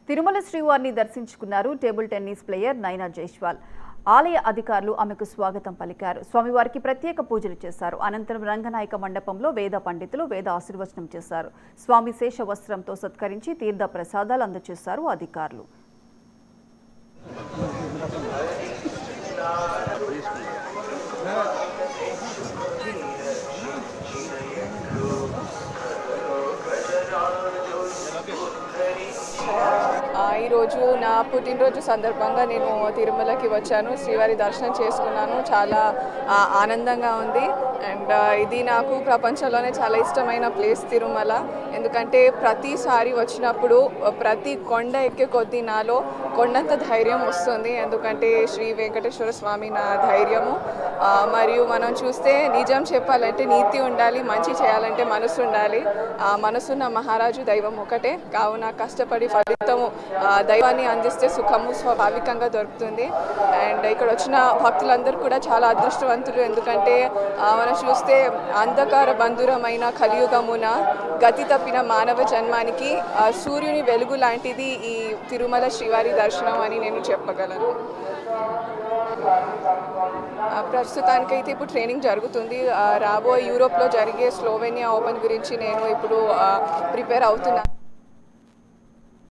తిరుమల శ్రీవారిని దర్శించుకున్నారు table tennis player నైనా జైస్వాల్. ఆలయ అధికారులు ఆమెకు స్వాగతం పలికారు. స్వామివారికి ప్రత్యేక పూజలు చేశారు. అనంతరం రంగనాయక మండపంలో వేద పండితులు వేద ఆశీర్వచనం చేశారు. స్వామి శేష వస్త్రంతో సత్కరించి తీర్థ ప్రసాదాలు అందజేశారు అధికారులు. ఈరోజు నా పుట్టినరోజు సందర్భంగా నేను తిరుమలకి వచ్చాను. శ్రీవారి దర్శనం చేసుకున్నాను. చాలా ఆనందంగా ఉంది. అండ్ ఇది నాకు ప్రపంచంలోనే చాలా ఇష్టమైన ప్లేస్ తిరుమల. ఎందుకంటే ప్రతిసారి వచ్చినప్పుడు ప్రతి కొండ ఎక్కే కొద్దీ నాలో కొండంత ధైర్యం వస్తుంది. ఎందుకంటే శ్రీ వెంకటేశ్వర స్వామి నా ధైర్యము. మరియు మనం చూస్తే నిజం చెప్పాలంటే నీతి ఉండాలి, మంచి చేయాలంటే మనసు ఉండాలి. మనసున్న మహారాజు దైవం ఒకటే. కావున కష్టపడి ఫలితము దైవాన్ని అందిస్తే సుఖము స్వాభావికంగా దొరుకుతుంది. అండ్ ఇక్కడ వచ్చిన భక్తులందరూ కూడా చాలా అదృష్టవంతులు. ఎందుకంటే మనం చూస్తే అంధకార బంధురమైన కలియుగమున గతి తప్పిన మానవ జన్మానికి సూర్యుని వెలుగు లాంటిది ఈ తిరుమల శ్రీవారి దర్శనం అని నేను చెప్పగలను. ప్రస్తుతానికైతే ఇప్పుడు ట్రైనింగ్ జరుగుతుంది. రాబోయే యూరోప్లో జరిగే స్లోవేనియా ఓపెన్ గురించి నేను ఇప్పుడు ప్రిపేర్ అవుతున్నాను.